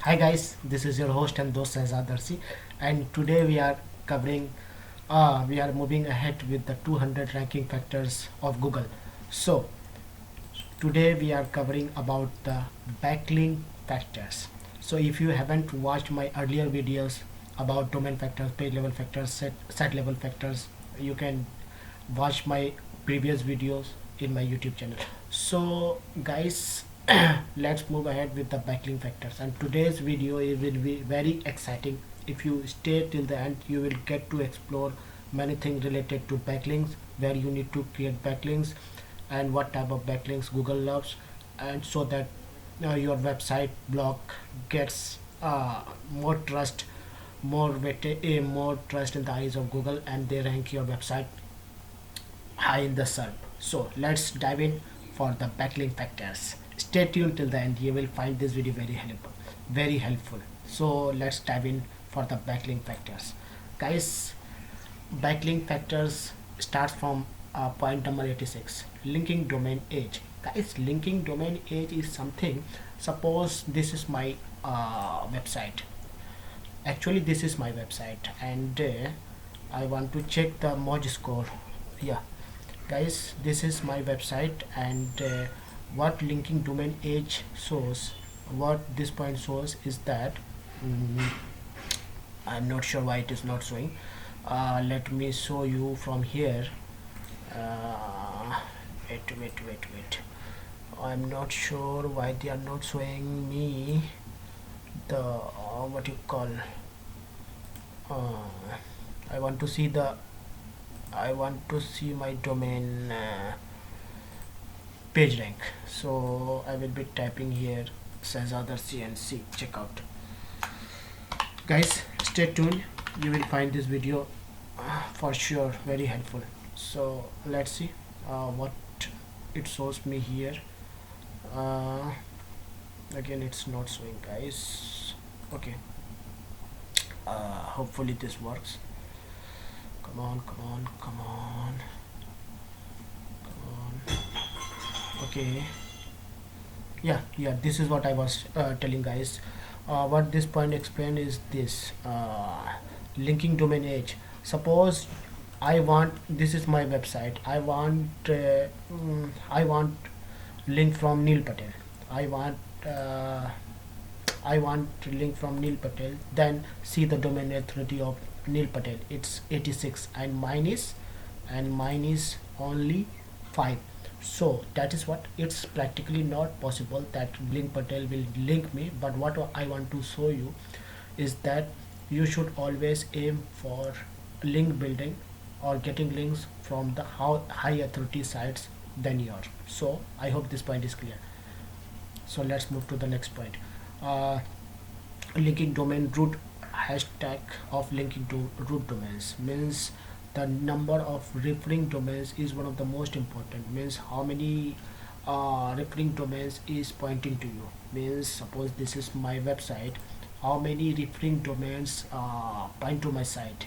Hi guys, this is your host and dost Shahzad Darsi, and today covering, we are moving ahead with the 200 ranking factors of Google. So today we are covering about the backlink factors. So if you haven't watched my earlier videos about domain factors, page level factors, set level factors, you can watch my previous videos in my YouTube channel. So guys, let's move ahead with the backlink factors, and today's video will be very exciting. If you stay till the end, you will get to explore many things related to backlinks, where you need to create backlinks and what type of backlinks Google loves, and so that your website blog gets more trust, more trust in the eyes of Google, and they rank your website high in the SERP. So let's dive in for the backlink factors. Stay tuned till the end. You will find this video very helpful. Very helpful. So let's dive in for the backlink factors. Guys, backlink factors starts from point number 86. Linking domain age. Guys, linking domain age is something. Suppose this is my website. Actually, this is my website, and I want to check the Moj score. Yeah, guys, this is my website, and what linking domain age shows, what this point shows is that mm, I'm not sure why it is not showing. Let me show you from here. Wait. I'm not sure why they are not showing me the what you call. uh, I want to see the I want to see my domain page rank. So I will be typing here Shahzad CNC checkout. Guys, stay tuned. You will find this video for sure very helpful. So let's see what it shows me here. Uh, Again, it's not showing, guys. Okay. Hopefully this works. Come on, come on, come on, come on. Okay, yeah, this is what I was telling, guys. What this point explained is this, linking domain age. Suppose I want, this is my website, I want link from Neil Patel. I want uh, I want link from Neil Patel. Then see the domain authority of Neil Patel. It's 86, and mine is only 5. So that is what, it's practically not possible that Link Patel will link me. But what I want to show you is that you should always aim for link building or getting links from the high authority sites than yours. So I hope this point is clear. So let's move to the next point. uh, Linking domain root. Hashtag of linking to root domains means the number of referring domains is one of the most important. Means how many referring domains is pointing to you. Means suppose this is my website, how many referring domains point to my site,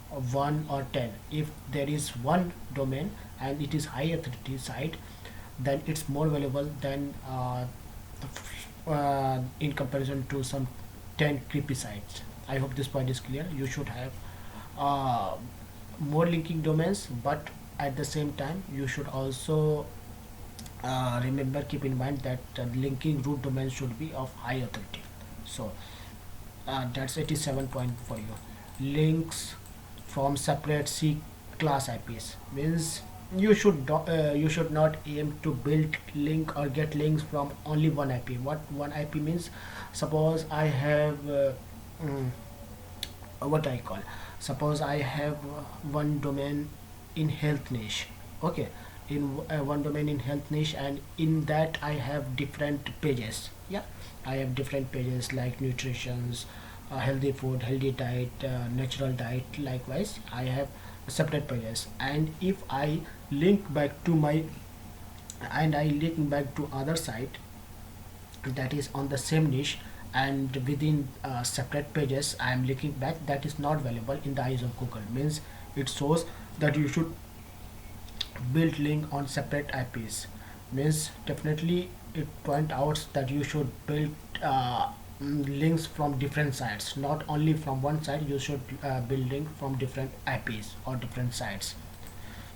1 or 10. If there is one domain and it is high authority site, then it's more valuable than in comparison to some 10 creepy sites. I hope this point is clear. You should have uh, more linking domains, but at the same time you should also remember, keep in mind that linking root domains should be of high authority. So that's 87 point for you. Links from separate C class IPs means you should not aim to build link or get links from only one IP. What one IP means? Suppose I have mm, what I call, suppose I have one domain in health niche. Okay, in one domain in health niche, and in that I have different pages. Yeah, I have different pages like nutritions, healthy food, healthy diet, natural diet. Likewise, I have separate pages, and if I link back to my and I link back to other site that is on the same niche, and within separate pages I am linking back, that is not valuable in the eyes of Google. Means it shows that you should build link on separate IPs. Means definitely it point out that you should build links from different sites, not only from one site. You should build link from different IPs or different sites.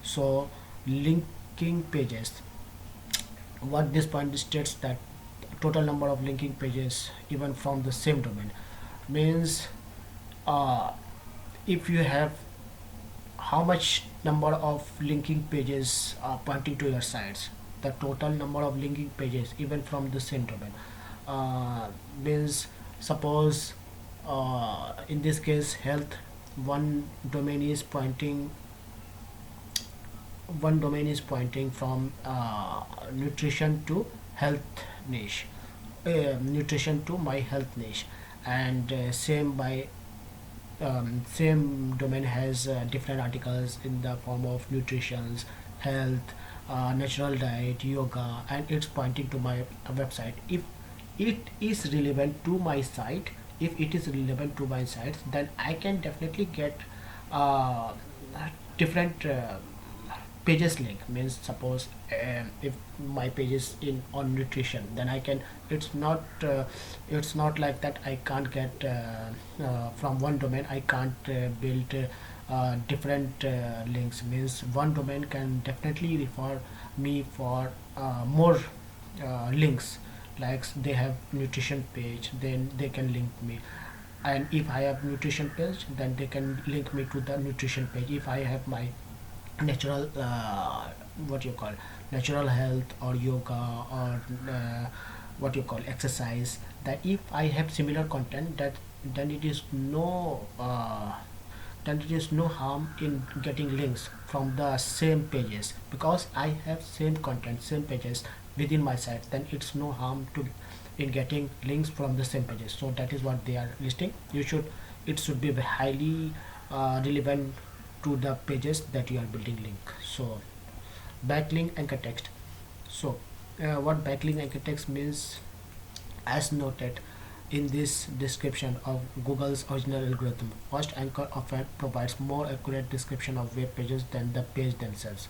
So linking pages, what this point states that total number of linking pages even from the same domain means, uh, if you have how much number of linking pages are pointing to your sites, the total number of linking pages even from the same domain, uh, means suppose in this case health, one domain is pointing one domain is pointing from nutrition to health niche, nutrition to my health niche, and same domain has different articles in the form of nutrition, health, natural diet, yoga, and it's pointing to my website. If it is relevant to my site, then I can definitely get uh, different pages link. Means suppose if my page is in on nutrition, then I can, it's not like that I can't get from one domain I can't build different links. Means one domain can definitely refer me for more links, like they have nutrition page, then they can link me. And if I have nutrition page, then they can link me to the nutrition page. If I have my natural what you call natural health or yoga or what you call exercise, that if I have similar content, that then it is no harm in getting links from the same pages, because I have same content, same pages within my site, then it's no harm to in getting links from the same pages. So that is what they are listing. It should be highly relevant to the pages that you are building link. So backlink anchor text. So what backlink anchor text means, as noted in this description of Google's original algorithm, first anchor often provides more accurate description of web pages than the page themselves.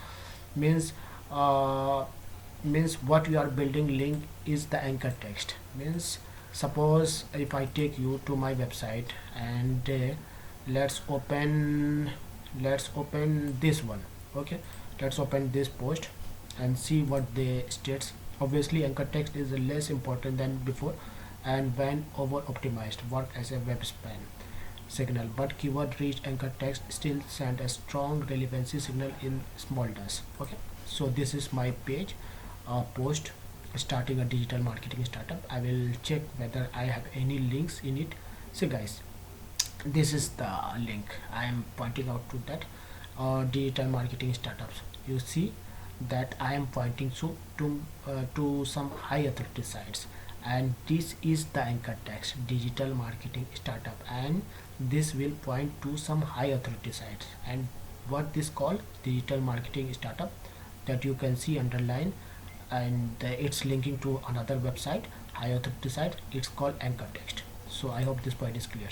Means uh, means what you are building link is the anchor text. Means suppose if I take you to my website, and let's open let's open this one. Okay, let's open this post and see what they states. Obviously anchor text is less important than before, and when over optimized work as a web span signal, but keyword rich anchor text still send a strong relevancy signal in small does. Okay, so this is my page, post starting a digital marketing startup. I will check whether I have any links in it. See guys, this is the link I am pointing out to, that digital marketing startups. You see that I am pointing to some high authority sites, and this is the anchor text digital marketing startup, and this will point to some high authority sites. And what this called digital marketing startup, that you can see underline, and it's linking to another website, high authority site, it's called anchor text. So I hope this point is clear.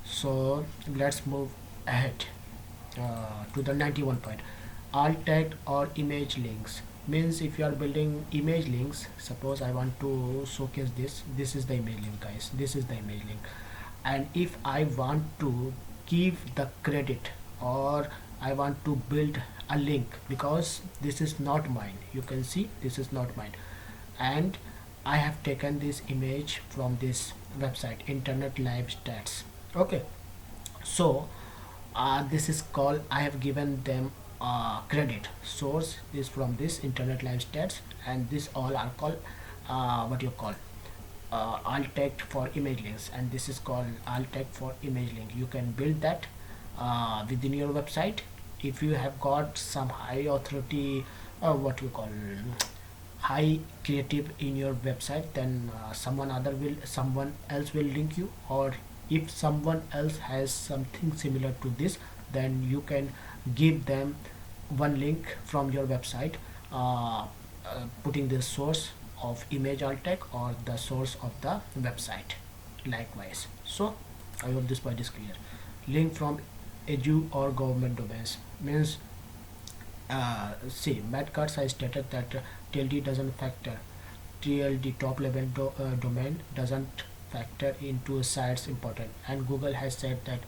So let's move ahead to the 91 point. Alt tag or image links. Means if you are building image links, suppose I want to showcase this is the image link guys, this is the image link. And if I want to give the credit, or I want to build a link, because this is not mine, you can see this is not mine, and I have taken this image from this website Internet Live Stats. Okay, so this is called, I have given them credit. Source is from this Internet Live Stats, and this all are called what you call alt text for image links, and this is called alt text for image link. You can build that within your website. If you have got some high authority, what you call high creative in your website, then someone else will link you. Or if someone else has something similar to this, then you can give them one link from your website, putting the source of image alt text or the source of the website likewise. So I hope this point is clear. Link from edu or government domains. Means see, Matt Cutts has stated that TLD doesn't factor. TLD top level domain doesn't factor into sites important, and Google has said that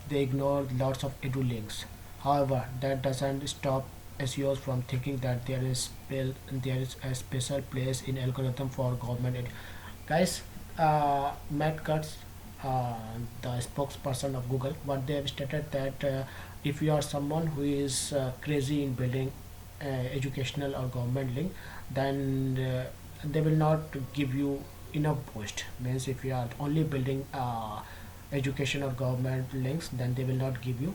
they ignore lots of edu links. However, that doesn't stop SEOs from thinking that there is a special place in algorithm for government guys. Matt Cutts, the spokesperson of Google, what they have stated that if you are someone who is crazy in building educational or government link, then they will not give you enough boost. Means if you are only building education or government links, then they will not give you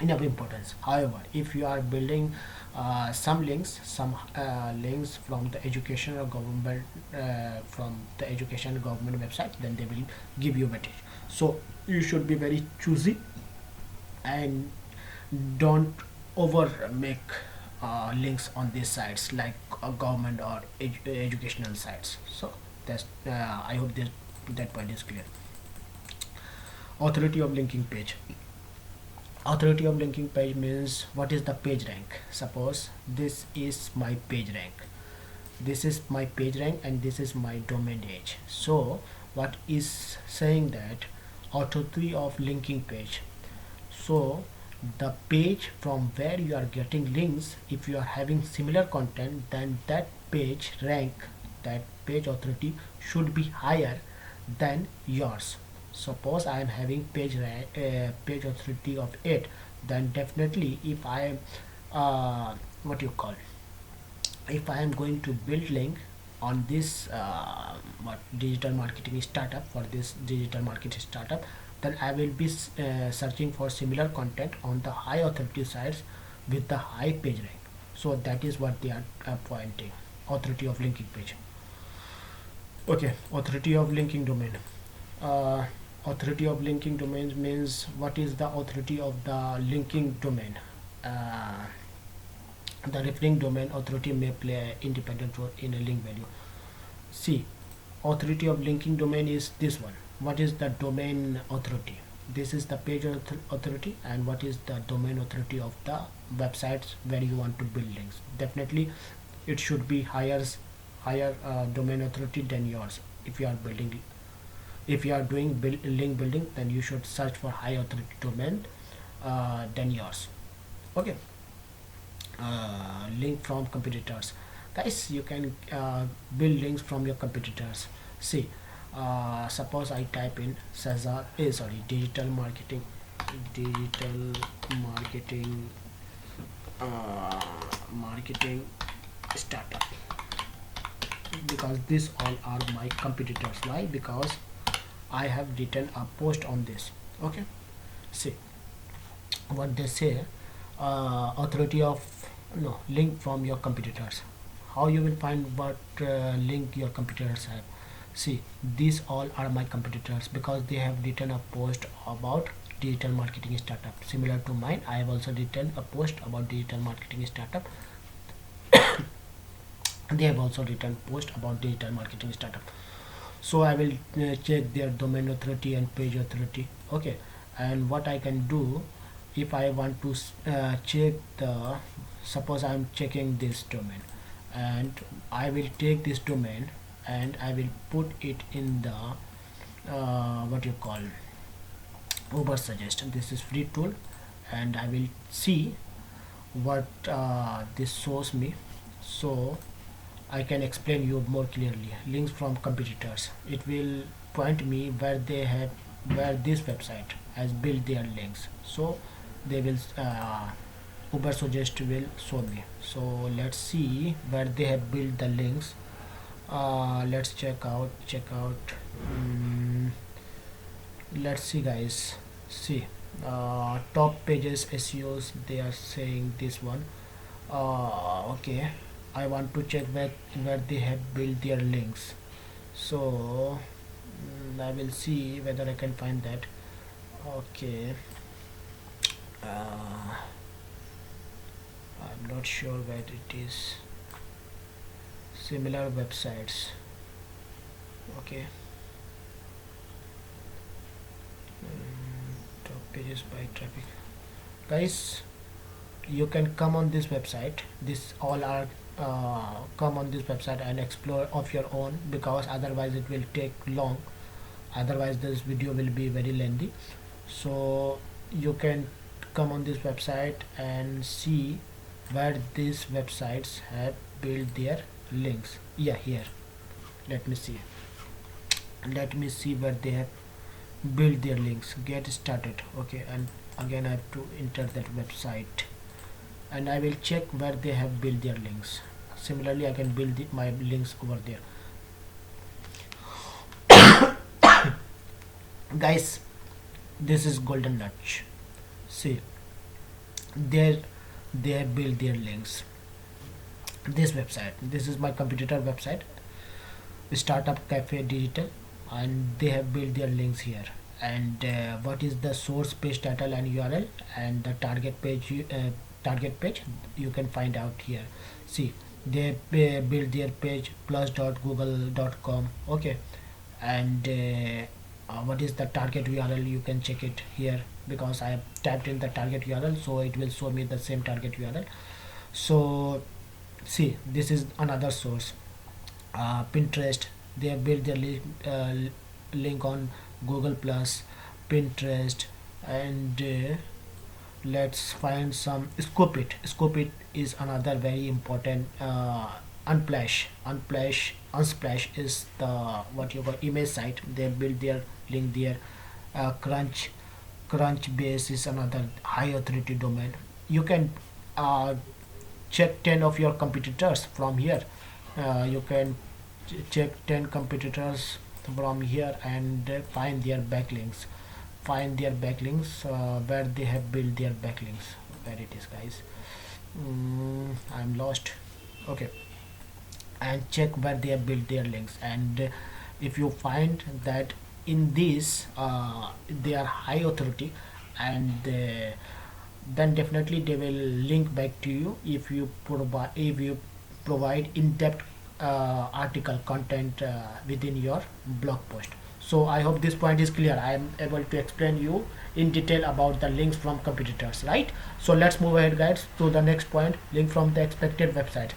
enough importance. However, if you are building some links from the education or government from the education government website, then they will give you weightage. So you should be very choosy and don't over make links on these sites like government or educational sites. So that's I hope that point is clear. Authority of linking page. Authority of linking page means what is the page rank. Suppose this is my page rank, this is my page rank, and this is my domain age. So what is saying that authority of linking page. So the page from where you are getting links, if you are having similar content, then that page rank, that page authority should be higher than yours. Suppose I am having page authority of 8, then definitely if I am what you call, if I am going to build link on this what digital marketing startup, for this digital marketing startup, then I will be searching for similar content on the high authority sites with the high page rank. So that is what they are pointing. Authority of linking page. Okay, authority of linking domain. uh, Authority of linking domains means what is the authority of the linking domain. uh, the referring domain authority may play an independent role in a link value. See, authority of linking domain is this one. What is the domain authority? This is the page authority, and what is the domain authority of the websites where you want to build links. Definitely it should be higher domain authority than yours. If you are building, if you are doing link building, then you should search for high authority domain than yours. Okay. Link from competitors. Guys, you can build links from your competitors. See, suppose I type in Cesar, sorry, digital marketing uh, marketing startup, because these all are my competitors. Why? Because I have written a post on this. Okay. See what they say. Authority of, no, link from your competitors. How you will find what link your competitors have? See, these all are my competitors because they have written a post about digital marketing startup similar to mine. I have also written a post about digital marketing startup. They have also written post about digital marketing startup. So I will check their domain authority and page authority. Okay. And what I can do, if I want to check the, suppose I am checking this domain, and I will take this domain and I will put it in the what you call Uber suggest. This is free tool, and I will see what this shows me. So I can explain you more clearly. Links from competitors, it will point me where they have, where this website has built their links. So they will Uber suggest will show me. So let's see where they have built the links. Let's check out. mm, let's see, guys. See, top pages SEOs, they are saying this one. Okay, I want to check where they have built their links. So I will see whether I can find that. Okay. uh, I'm not sure where it is. Similar websites. Okay. Top pages by traffic. Guys, you can come on this website. This all are come on this website and explore of your own, because otherwise it will take long. otherwise this video will be very lengthy. So you can come on this website and see where these websites have built their links. Yeah, here, let me see, where they have build their links. Get started. Okay, and again I have to enter that website and I will check where they have built their links. Similarly, I can build my links over there. Guys, this is Golden Nudge. See, there they have built their links. This website, this is my competitor website, Startup Cafe Digital, and they have built their links here. And what is the source page title and URL, and the target page you can find out here. See, they build their page plus.google.com. Okay, and what is the target URL, you can check it here, because I have typed in the target URL, so it will show me the same target URL. So see, this is another source. Pinterest, they have built their link on Google Plus, Pinterest, and let's find some Scoop It. Scoop It is another very important. Unsplash is the what you call image site. They build their link there. Crunchbase is another high authority domain. You can check 10 of your competitors from here. You can check 10 competitors from here and find their backlinks, where they have built their backlinks. Where it is, guys. I'm lost. Okay, and check where they have built their links. And if you find that in this they are high authority, and then definitely they will link back to you if you provide in-depth article content within your blog post. So I hope this point is clear. I am able to explain you in detail about the links from competitors, right? So let's move ahead, guys, to the next point: link from the expected website.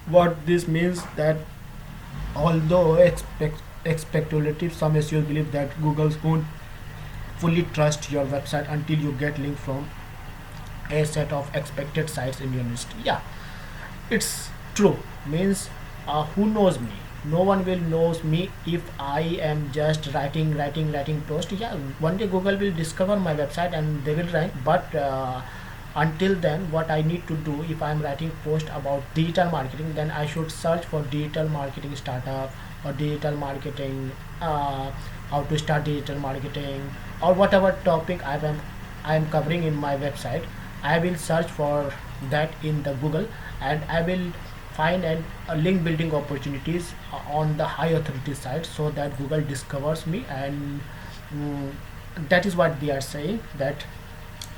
What this means, that although speculative, some SEOs believe that Google won't fully trust your website until you get link from a set of expected sites in your list. Yeah, it's true. Means who knows me? No one will knows me if I am just writing post. Yeah, one day Google will discover my website and they will rank. But until then, what I need to do, if I am writing post about digital marketing, then I should search for digital marketing startup, or digital marketing, how to start digital marketing, or whatever topic I am covering in my website. I will search for that in the Google, and I will find link building opportunities on the high authority site, so that Google discovers me. And that is what they are saying, that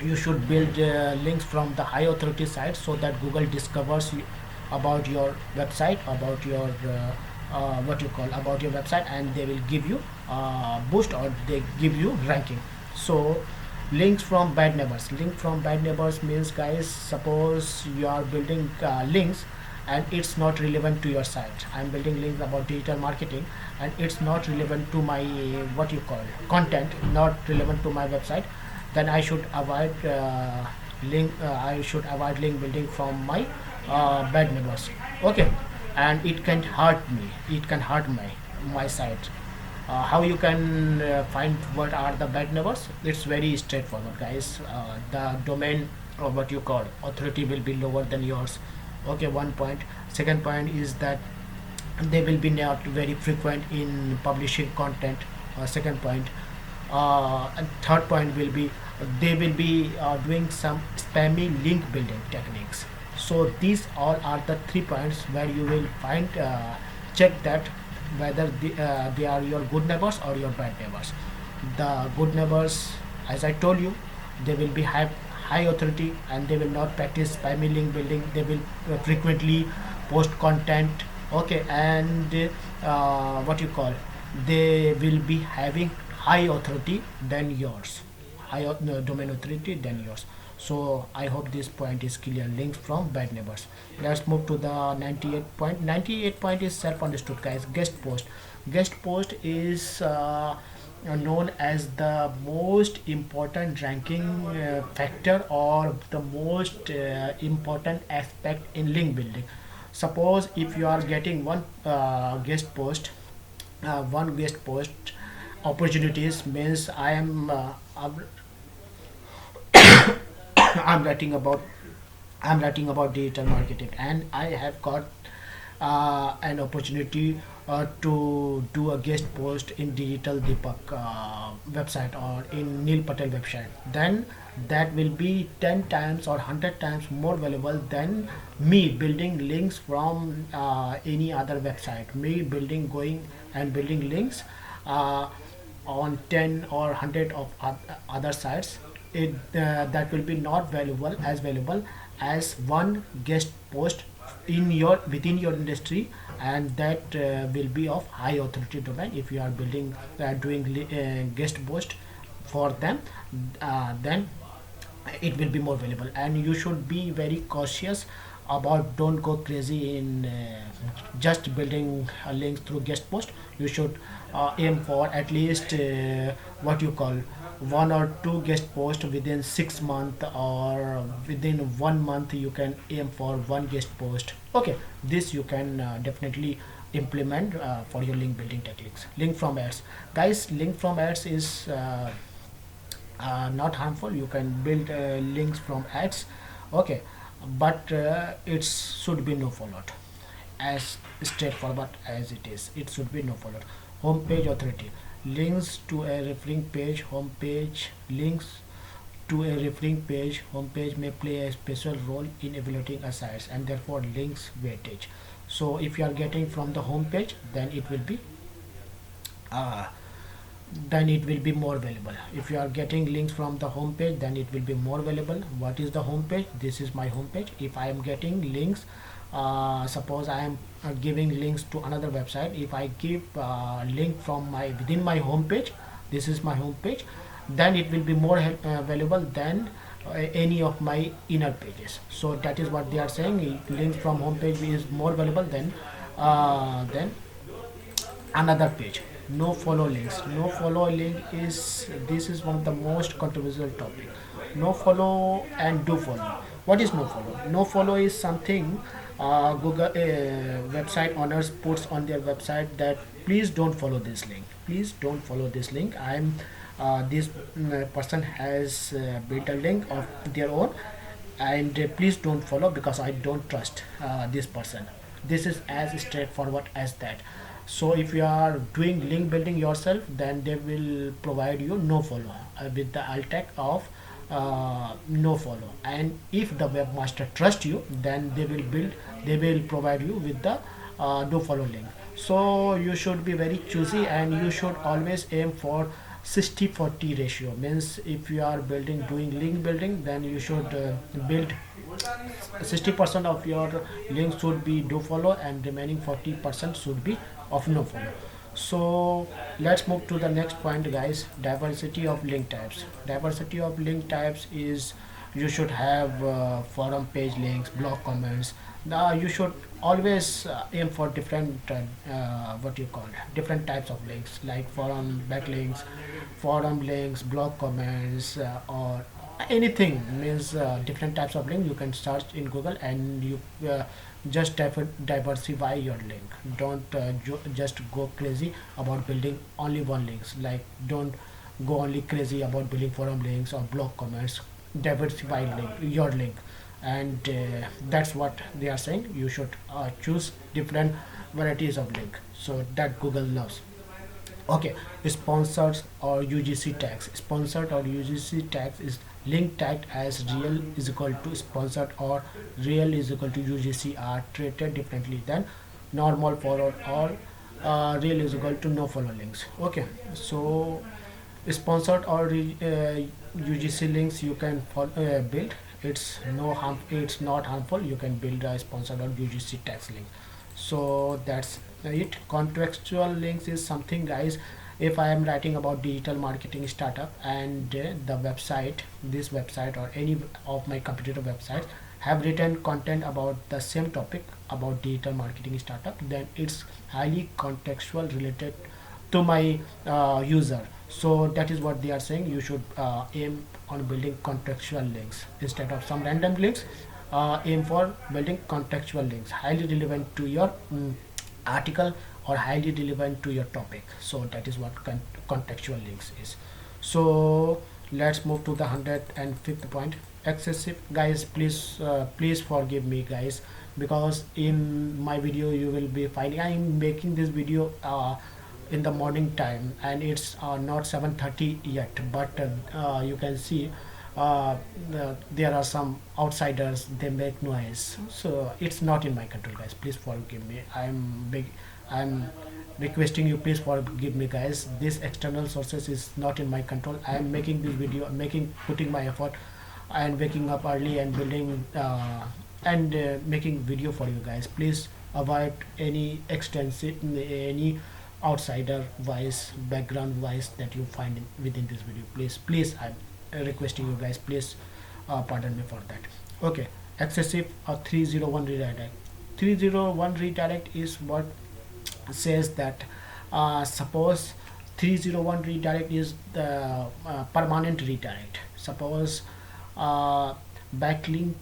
you should build links from the high authority site, so that Google discovers you about your website, about your what you call about your website, and they will give you boost, or they give you ranking. So links from bad neighbors. Link from bad neighbors means, guys, suppose you are building links and it's not relevant to your site. I'm building links about digital marketing and it's not relevant to my what you call content, not relevant to my website, then I should avoid link building from my bad neighbors. Okay, and it can hurt me. It can hurt my site. How you can find what are the bad neighbors? It's very straightforward, guys. The domain, or what you call authority, will be lower than yours. Okay, one point. Second point is that they will be not very frequent in publishing content. Second point. And third point will be, they will be doing some spammy link building techniques. So these all are the 3 points where you will find check that whether they are your good neighbors or your bad neighbors. The good neighbors, as I told you, they will be high authority and they will not practice spammy link building. They will frequently post content. Okay, and what you call, they will be having high authority than yours, domain authority than yours. So I hope this point is clear. Links from bad neighbors. Let's move to the 98 point. 98 point is self understood, guys. Guest post is known as the most important ranking factor or the most important aspect in link building. Suppose if you are getting one guest post opportunities means I'm writing about I'm writing about digital marketing, and I have got an opportunity to do a guest post in Digital Deepak website or in Neil Patel website. Then that will be 10 times or 100 times more valuable than me building links from any other website. Me building going and building links uh, on 10 or 100 of other sites. That will be not valuable as one guest post in your within your industry, and that will be of high authority domain. If you are building doing guest post for them, then it will be more valuable. And you should be very cautious about, don't go crazy in just building links through guest post. You should aim for at least what you call one or two guest posts within 6 months, or within 1 month you can aim for one guest post. Okay, this you can definitely implement for your link building techniques. Link from ads, guys, link from ads is not harmful. You can build links from ads, okay, but it should be no followed, as straightforward as it is. It should be no followed. Homepage authority, links to a referring page homepage links to a referring page homepage may play a special role in evaluating a site, and therefore links weightage. So if you are getting from the homepage, uh, then it will be more valuable. If you are getting links from the home page, then it will be more valuable. What is the home page? This is my home page. If I am getting links, suppose I am giving links to another website. If I give link from my within my home page, this is my home page, then it will be more valuable than any of my inner pages. So that is what they are saying. Links from home page is more valuable than another page. No follow links. No follow link is, this is one of the most controversial topic. No follow and do follow. What is no follow? No follow is something Google website owners puts on their website that please don't follow this link. Please don't follow this link. I'm this person has built a link of their own, and please don't follow because I don't trust this person. This is as straightforward as that. So if you are doing link building yourself, then they will provide you no follow with the alt tag of no follow. And if the webmaster trusts you, then they will provide you with the no follow link. So you should be very choosy, and you should always aim for 60-40 ratio. Means if you are doing link building, then you should build 60% of your links should be do follow, and remaining 40% should be of no follow. So let's move to the next point, guys. Diversity of link types. Diversity of link types is, you should have forum page links, blog comments. Now you should always aim for different what you call different types of links, like forum backlinks, forum links, blog comments, or anything. Means different types of link you can search in Google, and you just diversify your link. Don't just go crazy about building only one links. Like, don't go only crazy about building forum links or blog comments. Diversify your link, and that's what they are saying. You should choose different varieties of link, so that Google loves. Okay, sponsored or UGC tags. Sponsored or UGC tags is link tagged as real is equal to sponsored, or real is equal to UGC are treated differently than normal follow, or real is equal to no follow links. Okay, so sponsored or UGC links you can build. It's no harm. It's not harmful. You can build a sponsored or UGC tags link. So that's it. Contextual links is something, guys. If I am writing about digital marketing startup, and the website, this website or any of my competitor websites have written content about the same topic about digital marketing startup, then it's highly contextual related to my user. So that is what they are saying. You should aim on building contextual links instead of some random links. Aim for building contextual links highly relevant to your article or highly relevant to your topic. So that is what contextual links is. So let's move to the 105th point. Excessive, guys, please forgive me, guys, because in my video you will be finding I'm making this video in the morning time, and it's not 7:30 yet, but you can see there are some outsiders, they make noise, so it's not in my control, guys. Please forgive me. I'm requesting you, please forgive me, guys. This external sources is not in my control. I am making this video, putting my effort and waking up early and building and making video for you guys. Please avoid any extensive, any outsider voice, background voice that you find within this video. Please, I'm requesting you guys, please pardon me for that. Okay, excessive 301 redirect. 301 redirect is what says that suppose 301 redirect is the permanent redirect. Suppose backlink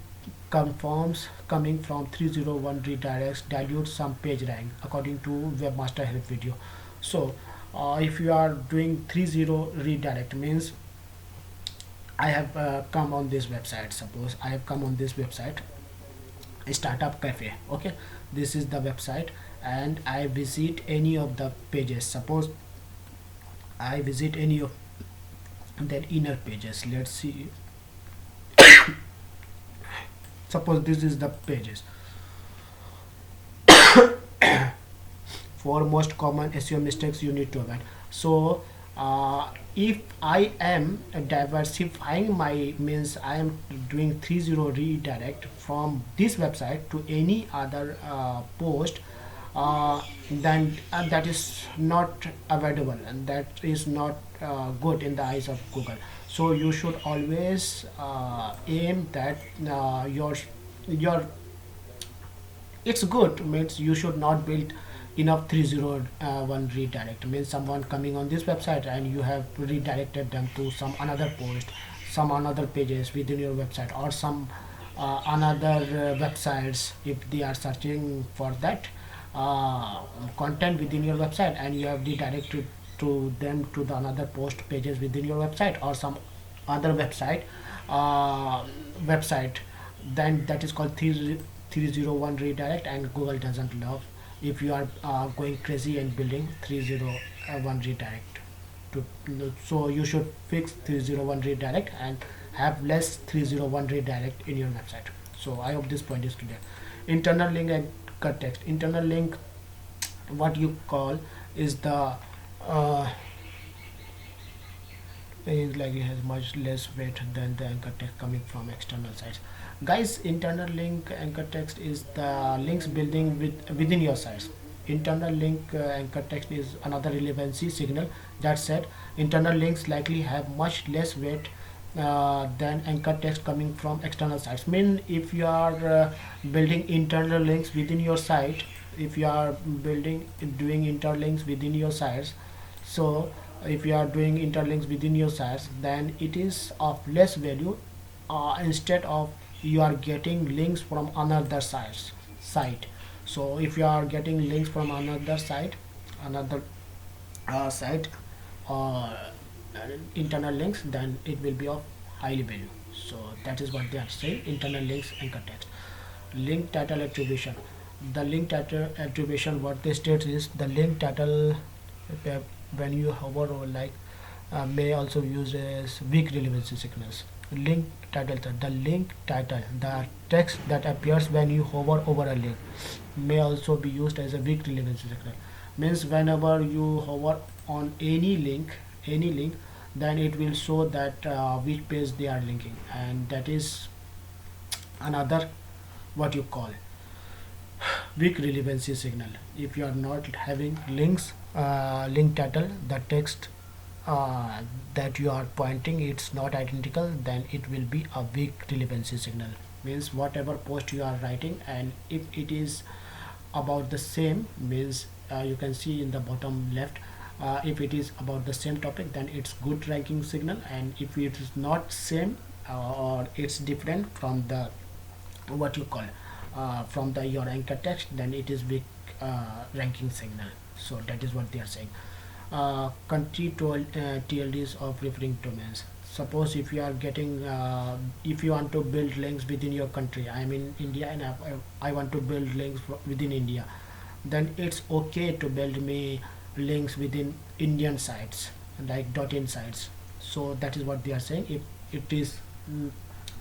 confirms coming from 301 redirects dilute some page rank according to webmaster help video. So if you are doing 30 redirect, means I have come on this website. Suppose I have come on this website, startup cafe. Okay, this is the website, and I visit any of the pages. Suppose I visit any of their inner pages. Let's see. Suppose this is the pages for most common SEO mistakes you need to avoid. So if I am diversifying my, means I am doing 30 redirect from this website to any other post, then that is not avoidable, and that is not good in the eyes of Google. So you should always aim that your it's good, means you should not build enough 301 redirect, means someone coming on this website and you have redirected them to some another post, some another pages within your website, or some another websites, if they are searching for that content within your website, and you have redirected to them to the another post pages within your website or some other website, then that is called 301 redirect, and Google doesn't love if you are going crazy and building 301 redirect to. So you should fix 301 redirect and have less 301 redirect in your website. So I hope this point is clear. Internal link and cut text. Internal link, what you call is the is like it has much less weight than the anchor text coming from external sites. Guys, internal link anchor text is the links building within your sites. Internal link anchor text is another relevancy signal. That said, internal links likely have much less weight than anchor text coming from external sites. Mean if you are building internal links within your site, if you are doing interlinks within your sites, so if you are doing interlinks within your sites, then it is of less value instead of you are getting links from another site. So if you are getting links from another another site or internal links, then it will be of highly value. So that is what they are saying. Internal links anchor text. Link title attribution. The link title attribution, what they state is the link title when you hover over like may also use as weak relevancy signals. Link title, the link title, the text that appears when you hover over a link, may also be used as a weak relevancy signal. Means whenever you hover on any link, then it will show that which page they are linking, and that is another what you call weak relevancy signal. If you are not having links, link title, the text that you are pointing, it's not identical, then it will be a weak relevancy signal. Means whatever post you are writing, and if it is about the same, means you can see in the bottom left If it is about the same topic, then it's good ranking signal, and if it is not same, or it's different from the what you call from the your anchor text, then it is big ranking signal. So that is what they are saying. Country TLDs of referring domains. Suppose if you are getting if you want to build links within your country, I'm in India and I want to build links within India, then it's okay to build me links within Indian sites like .in sites. So that is what they are saying. If it is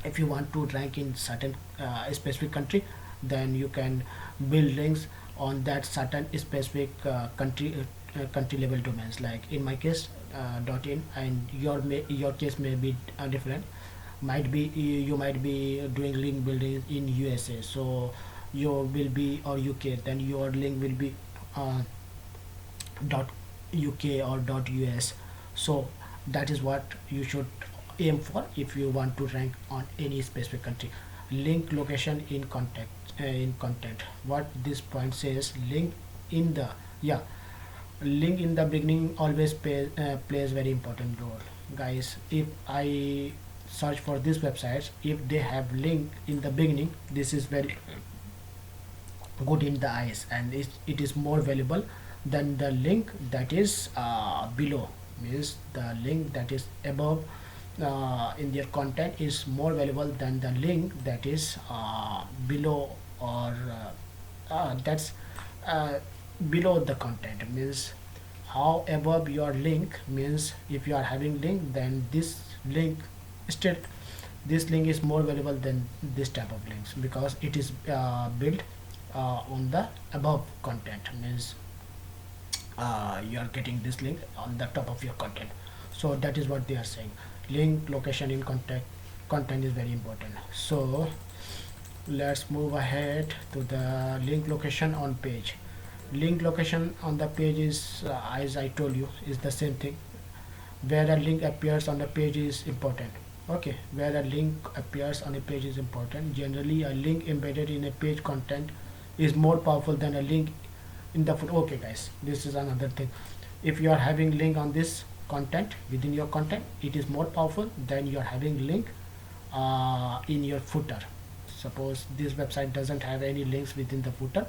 if you want to rank in certain specific country, then you can build links on that certain specific country level domains. Like in my case, .in, and your case may be different. Might be you might be doing link building in USA, so you will be, or UK, then your link will be uh, dot UK or dot US. So that is what you should aim for if you want to rank on any specific country. Link location in contact in content. What this point says, link in the, yeah, link in the beginning always plays very important role, guys. If I search for these websites, if they have link in the beginning, this is very good in the eyes, and it is more valuable than the link that is below. Means the link that is above in their content is more valuable than the link that is below, or that's uh, below the content. Means how above your link, means if you are having link, then this link still, this link is more valuable than this type of links, because it is built on the above content. Means you are getting this link on the top of your content. So that is what they are saying. Link location in content is very important. So let's move ahead to the link location on page. Link location on the page is as I told you, is the same thing. Where a link appears on the page is important. Okay, where a link appears on a page is important. Generally a link embedded in a page content is more powerful than a link in the foot. Okay guys, this is another thing. If you are having link on this content within your content, it is more powerful than you are having link in your footer. Suppose this website doesn't have any links within the footer.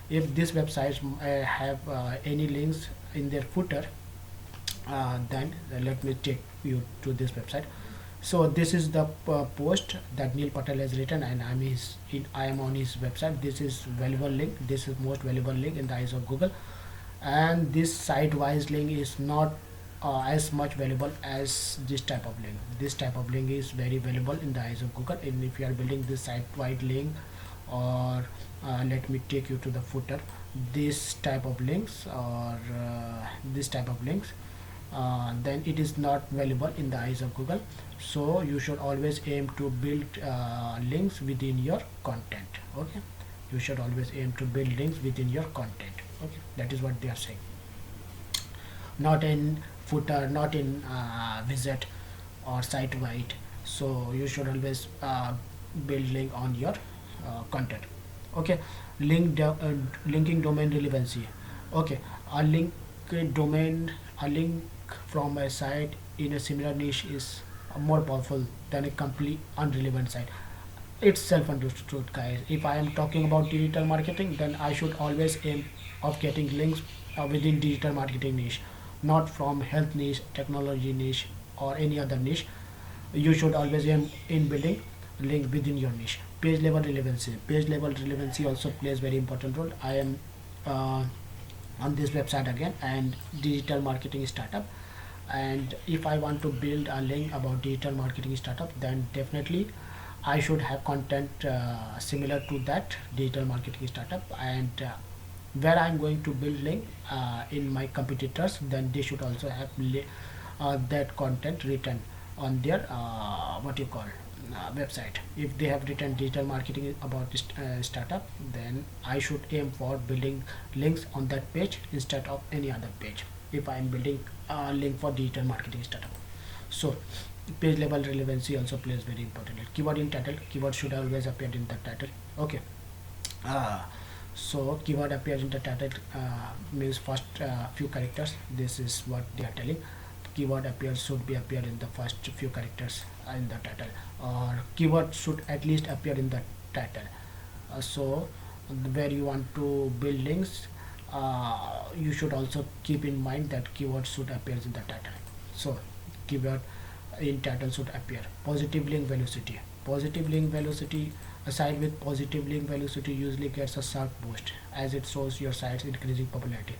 If this website have any links in their footer, then let me take you to this website. So this is the post that Neil Patel has written, and I am on his website. This is valuable link. This is most valuable link in the eyes of Google, and this site-wise link is not as much valuable as this type of link. This type of link is very valuable in the eyes of Google. And if you are building this site-wide link, or let me take you to the footer, this type of links, or this type of links, then it is not valuable in the eyes of Google. So you should always aim to build links within your content. Okay, you should always aim to build links within your content. Okay, that is what they are saying. Not in footer, not in visit or site wide. So you should always build link on your content. Okay, linking domain relevancy. Okay, a link domain, a link from a site in a similar niche is more powerful than a complete unrelevant site. It's self understood, guys. If I am talking about digital marketing, then I should always aim of getting links within digital marketing niche, not from health niche, technology niche, or any other niche. You should always aim in building link within your niche. Page level relevancy. Page level relevancy also plays very important role. I am uh, on this website again, and digital marketing startup, and if I want to build a link about digital marketing startup, then definitely I should have content similar to that digital marketing startup. And where I'm going to build link in my competitors, then they should also have that content written on their what you call website. If they have written digital marketing about this startup, then I should aim for building links on that page instead of any other page, if I am building a link for digital marketing startup. So page level relevancy also plays very important. Keyword in title. Keyword should always appear in the title. Okay. uh, So keyword appears in the title means first few characters. This is what they are telling. Keyword appears should be appear in the first few characters in the title, or keyword should at least appear in the title. So where you want to build links, you should also keep in mind that keyword should appear in the title. So keyword in title should appear. Positive link velocity. Positive link velocity, a site with positive link velocity usually gets a sharp boost as it shows your site's increasing popularity.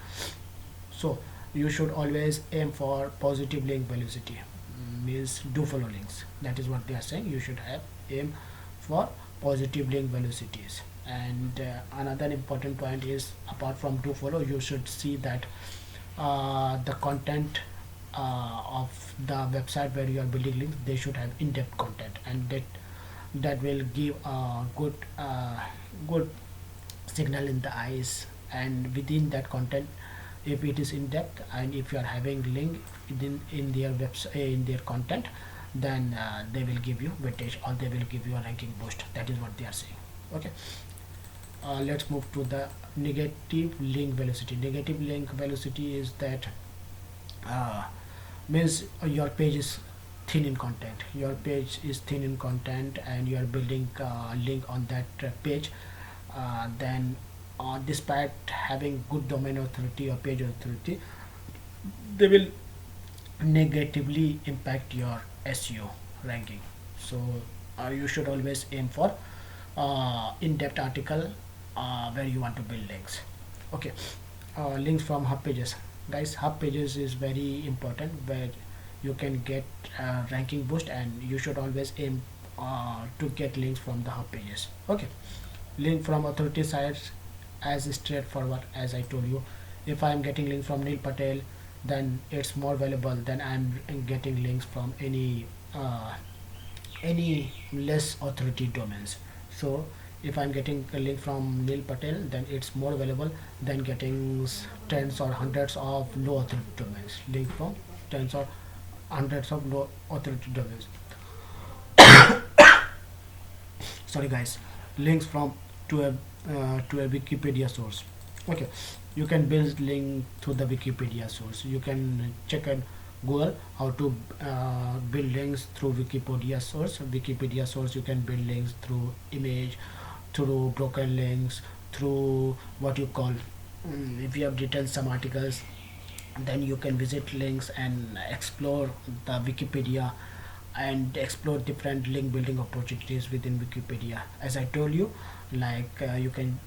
So you should always aim for positive link velocity. Means do follow links. That is what they are saying. You should have aim for positive link velocities. And another important point is, apart from do follow, you should see that the content of the website where you are building links, they should have in-depth content, and that will give a good signal in the eyes. And within that content, if it is in depth and if you are having link in their website, in their content, then they will give you weightage, or they will give you a ranking boost. That is what they are saying. Okay. Let's move to the negative link velocity. Negative link velocity is that uh, means your page is thin in content. Your page is thin in content and you are building link on that page. Then despite having good domain authority or page authority, they will negatively impact your SEO ranking. So you should always aim for in-depth article where you want to build links. Okay. Links from hub pages. Guys, hub pages is very important, where you can get ranking boost, and you should always aim to get links from the hub pages. Okay. Link from authority sites as straightforward as I told you. If I am getting link from Neil Patel, then it's more valuable than I'm getting links from any less authority domains. So if I'm getting a link from Neil Patel, then it's more valuable than getting tens or hundreds of low authority domains. Link from tens or hundreds of low authority domains. Sorry guys. Links from to a Wikipedia source. Okay, you can build link to the Wikipedia source. You can check at Google how to build links through Wikipedia source. Wikipedia source, you can build links through image, through broken links, through what you call, if you have written some articles, then you can visit links and explore the Wikipedia and explore different link building opportunities within Wikipedia. As I told you, like you can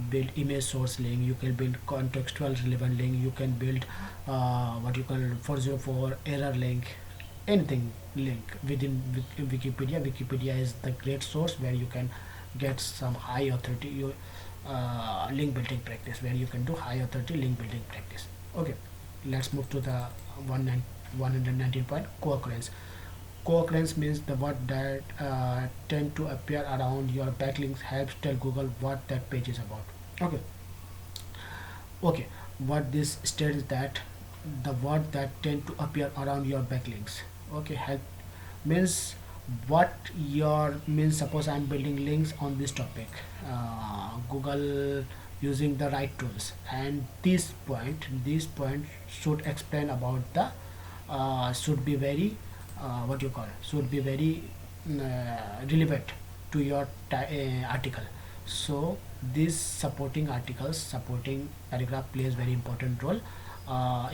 build image source link, you can build contextual relevant link, you can build what you call 404 error link, anything link within Wikipedia. Wikipedia is the great source where you can get some high authority link building practice, where you can do high authority link building practice. Okay, let's move to the 119 point, co-occurrence. Co-occurrence means the word that tend to appear around your backlinks helps tell Google what that page is about. Okay. Okay. What this states is that the word that tend to appear around your backlinks. Okay. Help means what your means. Suppose I'm building links on this topic. Google using the right tools, and this point should explain about the should be very what you call should be very relevant to your article. So these supporting articles, supporting paragraph plays very important role.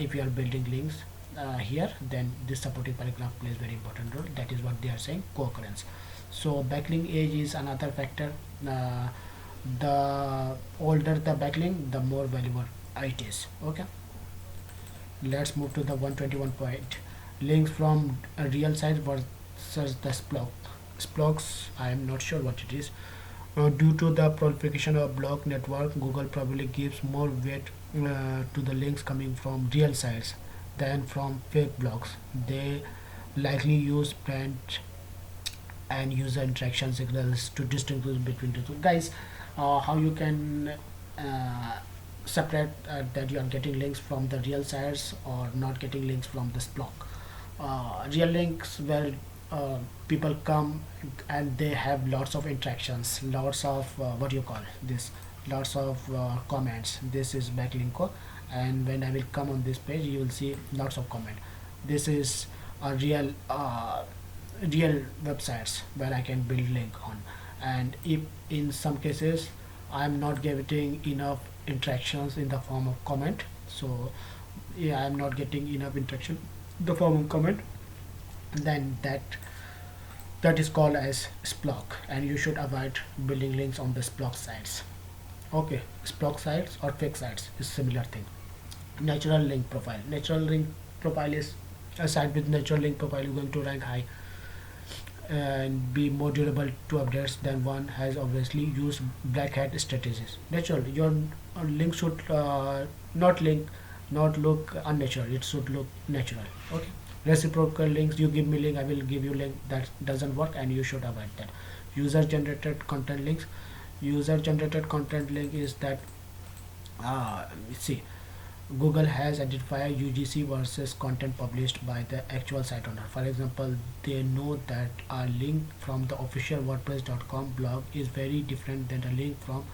If you are building links here, then this supporting paragraph plays very important role. That is what they are saying, co-occurrence. So backlink age is another factor. The older the backlink, the more valuable it is. Okay, let's move to the 121 point, links from real sites versus the Splogs. I am not sure what it is. Due to the proliferation of blog network, Google probably gives more weight to the links coming from real sites than from fake blogs. They likely use brand and user interaction signals to distinguish between the two. Guys, how you can separate that you are getting links from the real sites or not getting links from this blog. Real links where people come and they have lots of interactions, lots of what you call this lots of comments. This is backlinko, and when I will come on this page you will see lots of comment. This is a real websites where I can build link on. And if in some cases I'm not getting enough interactions in the form of comment, so yeah, I'm not getting enough interaction in the form of comment, then that is called as Splunk, and you should avoid building links on the Splunk sites. Okay, Splunk sites or fake sites is similar thing. Natural link profile. Natural link profile is a site with natural link profile is going to rank high and be more durable to updates than one has obviously used black hat strategies. Natural, your link should not look unnatural. It should look natural. Okay. Reciprocal links. You give me link, I will give you link. That doesn't work, and you should avoid that. User generated content links. User generated content link is that see, Google has identified UGC versus content published by the actual site owner. For example, they know that a link from the official WordPress.com blog is very different than a link from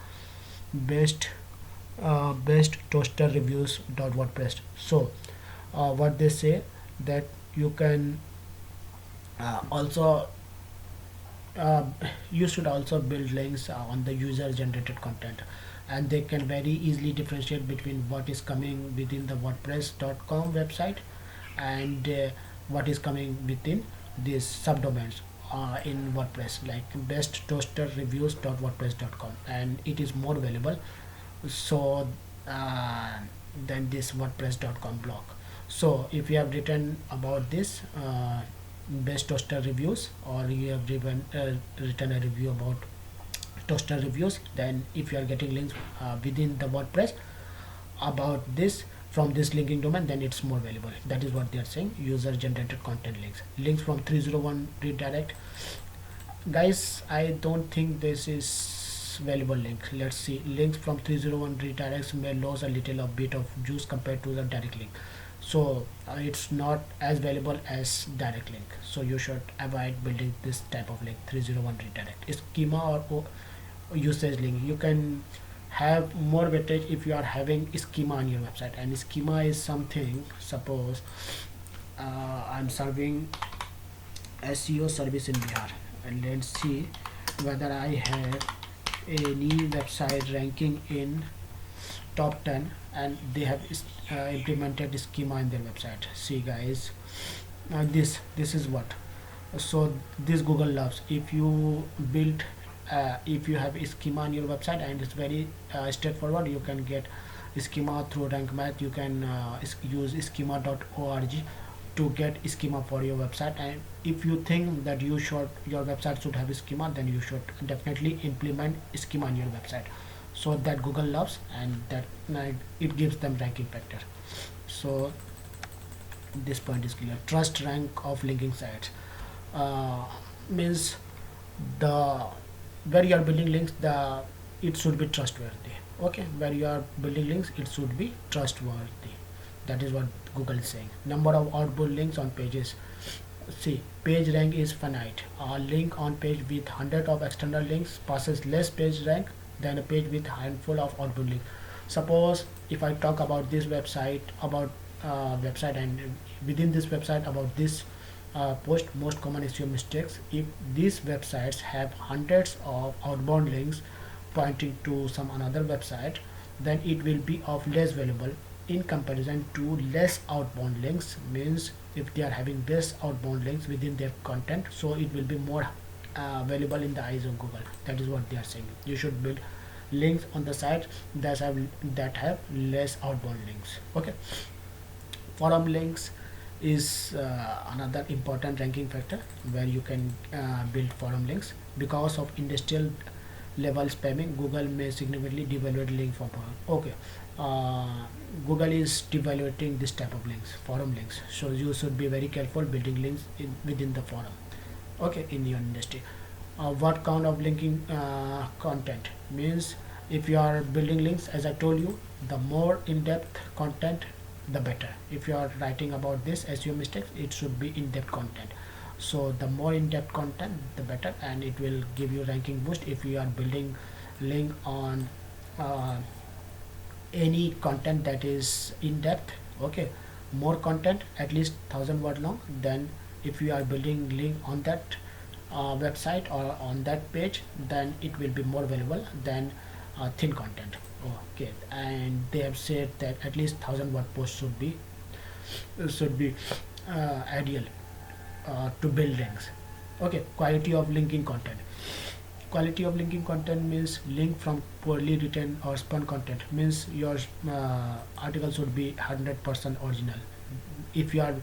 best best toaster reviews.wordpress. So what they say, that you can also uh, you should also build links on the user generated content, and they can very easily differentiate between what is coming within the wordpress.com website and what is coming within these subdomains in WordPress, like best toaster reviews.wordpress.com, and it is more valuable so uh, than this wordpress.com blog. So if you have written about this best toaster reviews, or you have written a review about toaster reviews, then if you are getting links within the WordPress about this from this linking domain, then it's more valuable. That is what they are saying. User generated content links from 301 redirect. Guys, I don't think this is valuable link. Let's see. Links from 301 redirects may lose a little of bit of juice compared to the direct link. So it's not as valuable as direct link, so you should avoid building this type of link. 301 redirect schema or usage link. You can have more weightage if you are having schema on your website, and schema is something, suppose I'm serving SEO service in Bihar, and let's see whether I have any website ranking in top 10 and they have implemented schema in their website. See guys, this is what, so this Google loves. If you build if you have a schema on your website and it's very straightforward, you can get schema through rank math. You can use schema.org to get schema for your website, and if you think that your website should have a schema, then you should definitely implement schema on your website, so that Google loves, and that it gives them ranking factor. So this point is clear. Trust rank of linking sites means the where you are building links, it should be trustworthy. Okay, where you are building links, it should be trustworthy. That is what Google is saying. Number of outbound links on pages. See, page rank is finite. A link on page with 100 of external links passes less page rank than a page with handful of outbound links. Suppose if I talk about this website, about website, and within this website about this post most common SEO mistakes. If these websites have hundreds of outbound links pointing to some another website, then it will be of less valuable in comparison to less outbound links. Means if they are having less outbound links within their content, so it will be more valuable in the eyes of Google. That is what they are saying. You should build links on the site that have less outbound links. Okay, forum links is another important ranking factor where you can build forum links. Because of industrial level spamming, Google may significantly devalue link for forum. Okay, Google is devaluating this type of links, forum links, so you should be very careful building links within the forum. Okay, in your industry. What kind of linking content means, if you are building links, as I told you, the more in-depth content the better. If you are writing about this SEO mistakes, it should be in-depth content. So the more in-depth content the better, and it will give you ranking boost. If you are building link on uh, any content that is in depth. Okay, more content, at least 1,000 word long. Then if you are building link on that website or on that page, then it will be more valuable than thin content. Okay, and they have said that at least 1,000 word post should be ideal to build links. Okay, quality of linking content. Quality of linking content means link from poorly written or spun content, means your article should be 100% original. If you are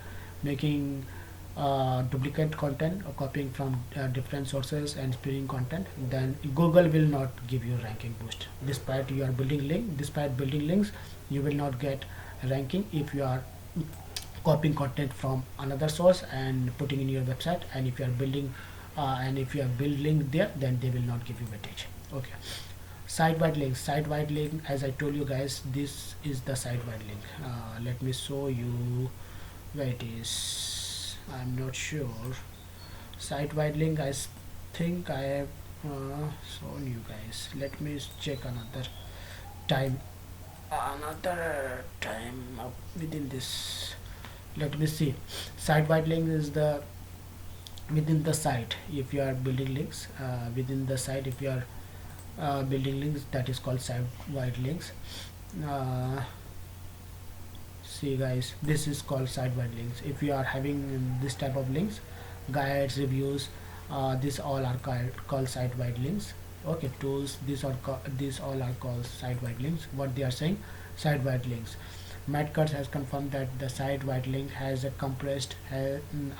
making duplicate content or copying from different sources and spinning content, then Google will not give you ranking boost. Despite you are building link, despite building links, you will not get ranking if you are copying content from another source and putting in your website. And if you are building and if you are building there, then they will not give you weightage. Okay, site-wide links. Site-wide link, as I told you guys, this is the site-wide link. Let me show you where it is. I'm not sure. Site-wide link, think I have shown you guys. Let me check time another time within this. Let me see. Site-wide link is the within the site. If you are building links within the site, if you are building links, that is called site-wide links. uh, See guys, this is called site-wide links. If you are having this type of links, guides, reviews, these all are called site-wide links. Okay, tools, these all are called site-wide links. What they are saying, site-wide links. Matt Cutts has confirmed that the site-wide link has a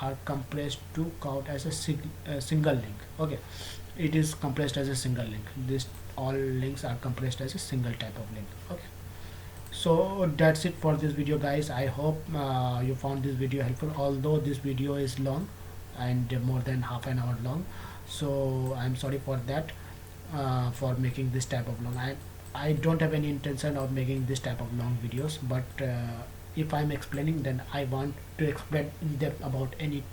are compressed to count as a single link. Okay, it is compressed as a single link. This all links are compressed as a single type of link. Okay, so that's it for this video guys. I hope you found this video helpful, although this video is long and more than half an hour long. So I'm sorry for that, for making this type of long. I don't have any intention of making this type of long videos, but if I'm explaining, then I want to explain in depth about any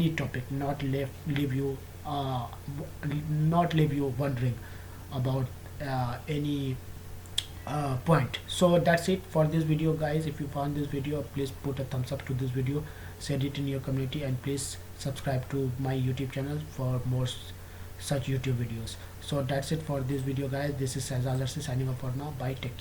topic, leave you not leave you wondering about any point. So that's it for this video guys. If you found this video, please put a thumbs up to this video, share it in your community, and please subscribe to my YouTube channel for more such YouTube videos. So that's it for this video guys. This is Sazal signing off for now. Bye, take care.